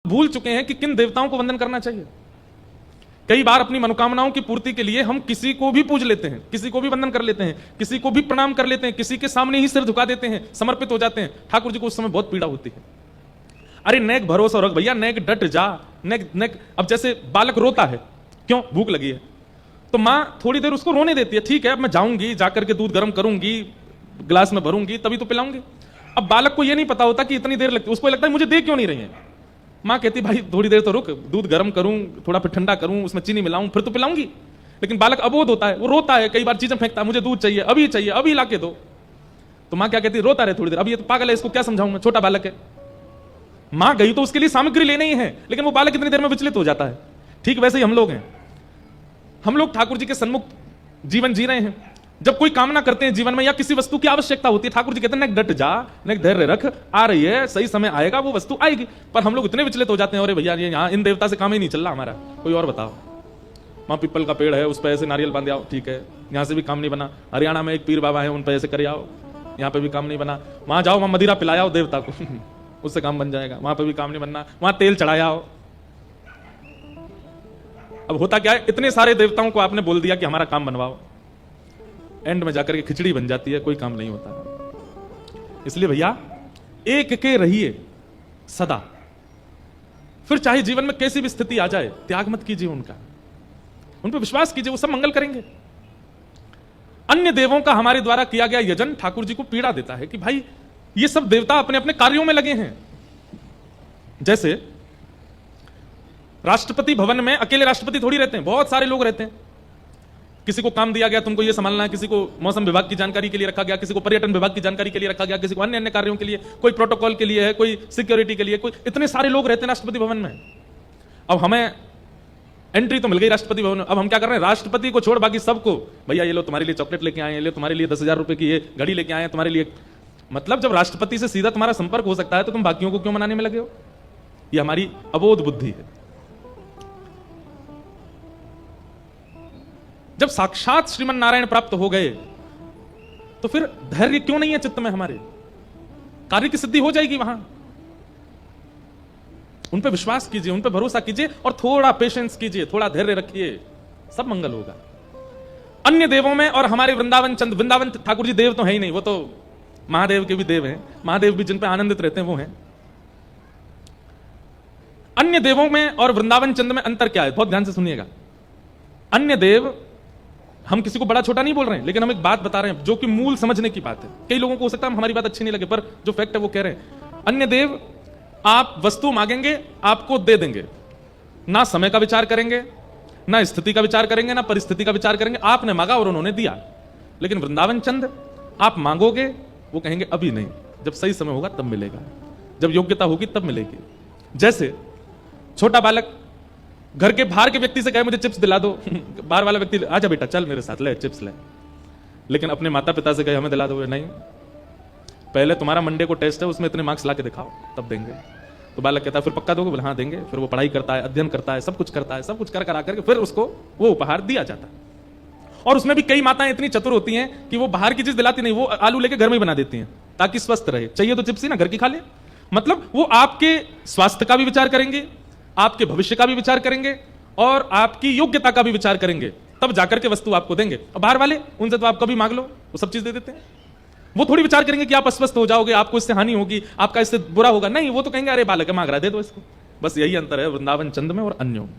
भूल चुके हैं कि किन देवताओं को वंदन करना चाहिए। कई बार अपनी मनोकामनाओं की पूर्ति के लिए हम किसी को भी पूज लेते हैं, किसी को भी वंदन कर लेते हैं, किसी को भी प्रणाम कर लेते हैं, किसी के सामने ही सिर झुका देते हैं, समर्पित हो जाते हैं। ठाकुर जी को उस समय बहुत पीड़ा होती है। अरे नेक भरोसा रख भैया, नेक डट जा, नेक नेक। अब जैसे बालक रोता है, क्यों? भूख लगी है, तो मां थोड़ी देर उसको रोने देती है। ठीक है, अब मैं जाऊंगी, जाकर के दूध गर्म करूंगी, गिलास में भरूंगी, तभी तो पिलाऊंगी। अब बालक को यह नहीं पता होता कि इतनी देर लगती है, उसको लगता है मुझे दे क्यों नहीं रही है। मां कहती भाई थोड़ी देर तो रुक, दूध गर्म करूं, थोड़ा फिर ठंडा करूं, उसमें चीनी मिलाऊं, फिर तो पिलाऊंगी। लेकिन बालक अबोध होता है, वो रोता है, कई बार चीजें फेंकता है, मुझे दूध चाहिए, अभी ला के दो। तो मां क्या कहती है, रोता रहे थोड़ी देर, अब ये तो पागल है, इसको क्या समझाऊं मैं, छोटा बालक है। मां गई तो उसके लिए सामग्री लेनी ही है, लेकिन वो बालक कितनी देर में विचलित हो जाता है। ठीक वैसे ही हम लोग हैं। हम लोग ठाकुर जी के सन्मुख जीवन जी रहे हैं। जब कोई कामना करते हैं जीवन में या किसी वस्तु की आवश्यकता होती है, ठाकुर जी कहते हैं नेक डट जा, नेक धैर्य रख, आ रही है, सही समय आएगा, वो वस्तु आएगी। पर हम लोग इतने विचलित हो जाते हैं, अरे भैया ये यहाँ इन देवता से काम ही नहीं चल रहा हमारा, कोई और बताओ। वहां पीपल का पेड़ है, उस पर ऐसे नारियल बांध आओ, ठीक है, यहां से भी काम नहीं बना। हरियाणा में एक पीर बाबा है, उन पर ऐसे कर आओ, यहाँ पे भी काम नहीं बना। वहां जाओ, वहां मदिरा पिलाओ देवता को उससे काम बन जाएगा, वहां पर भी काम नहीं बनना। वहां तेल चढ़ाया हो। अब होता क्या है, इतने सारे देवताओं को आपने बोल दिया कि हमारा काम बनवाओ, एंड में जाकर के खिचड़ी बन जाती है, कोई काम नहीं होता। इसलिए भैया एक के रहिए सदा, फिर चाहे जीवन में कैसी भी स्थिति आ जाए, त्याग मत कीजिए उनका, उन पर विश्वास कीजिए, वो सब मंगल करेंगे। अन्य देवों का हमारे द्वारा किया गया यजन ठाकुर जी को पीड़ा देता है कि भाई ये सब देवता अपने अपने कार्यों में लगे हैं। जैसे राष्ट्रपति भवन में अकेले राष्ट्रपति थोड़ी रहते हैं, बहुत सारे लोग रहते हैं। किसी को काम दिया गया तुमको ये संभालना है, किसी को मौसम विभाग की जानकारी के लिए रखा गया, किसी को पर्यटन विभाग की जानकारी के लिए रखा गया, किसी को अन्य अन्य कार्यों के लिए, कोई प्रोटोकॉल के लिए है, कोई सिक्योरिटी के लिए, कोई, इतने सारे लोग रहते हैं राष्ट्रपति भवन में। अब हमें एंट्री तो मिल गई राष्ट्रपति भवन में, अब हम क्या कर रहे हैं, राष्ट्रपति को छोड़ बाकी सबको, भैया ये लो तुम्हारे लिए चॉकलेट लेके आए हैं, ये तुम्हारे लिए 10,000 रुपए की ये घड़ी लेके आए हैं तुम्हारे लिए। मतलब जब राष्ट्रपति से सीधा तुम्हारा संपर्क हो सकता है तो तुम बाकियों को क्यों मनाने में लगे हो? ये हमारी अबोध बुद्धि है। जब साक्षात श्रीमन नारायण प्राप्त हो गए तो फिर धैर्य क्यों नहीं है चित्त में हमारे? कार्य की सिद्धि हो जाएगी वहां। उन पे विश्वास कीजिए, उन पे भरोसा कीजिए और थोड़ा पेशेंस कीजिए, थोड़ा धैर्य रखिए, सब मंगल होगा। अन्य देवों में और हमारे वृंदावन ठाकुर जी देव तो है ही नहीं, वो तो महादेव के भी देव हैं, महादेव भी जिन पे आनंदित रहते हैं वो हैं। अन्य देवों में और वृंदावन चंद में अंतर क्या है, बहुत ध्यान से सुनिएगा। अन्य देव, हम किसी को बड़ा छोटा नहीं बोल रहे हैं, लेकिन हम एक बात बता रहे हैं जो कि मूल समझने की बात है। कई लोगों को हो सकता है हमारी बात अच्छी नहीं लगे, पर जो फैक्ट है वो कह रहे हैं। अन्य देव आप वस्तु मांगेंगे आपको दे देंगे, ना समय का विचार करेंगे, ना स्थिति का विचार करेंगे, ना परिस्थिति का विचार करेंगे, आपने मांगा और उन्होंने दिया। लेकिन वृंदावन चंद आप मांगोगे, वो कहेंगे अभी नहीं, जब सही समय होगा तब मिलेगा, जब योग्यता होगी तब मिलेगी। जैसे छोटा बालक घर के बाहर के व्यक्ति से कहे मुझे चिप्स दिला दो, बाहर वाला व्यक्ति आजा बेटा चल मेरे साथ ले चिप्स ले। लेकिन अपने माता पिता से कहे हमें दिला दो, नहीं, पहले तुम्हारा मंडे को टेस्ट है, उसमें इतने मार्क्स ला के दिखाओ तब देंगे। तो बालक कहता है फिर पक्का दोगे? बोले हाँ देंगे। फिर वो पढ़ाई करता है, अध्ययन करता है, सब कुछ करता है, सब कुछ कर आकर के फिर उसको वो उपहार दिया जाता है। और उसमें भी कई माताएं इतनी चतुर होती हैं कि वो बाहर की चीज दिलाती नहीं, वो आलू लेके घर में ही बना देती हैं ताकि स्वस्थ रहे। चाहिए तो चिप्स ही ना घर की खा ले। मतलब वो आपके स्वास्थ्य का भी विचार करेंगे, आपके भविष्य का भी विचार करेंगे और आपकी योग्यता का भी विचार करेंगे, तब जाकर के वस्तु आपको देंगे। और बाहर वाले उनसे तो आप कभी मांग लो, वो सब चीज दे देते हैं। वो थोड़ी विचार करेंगे कि आप अस्वस्थ हो जाओगे, आपको इससे हानि होगी, आपका इससे बुरा होगा, नहीं, वो तो कहेंगे अरे बालक है मांग रहा है दे दो इसको। बस यही अंतर है वृंदावन चंद में और अन्यों में।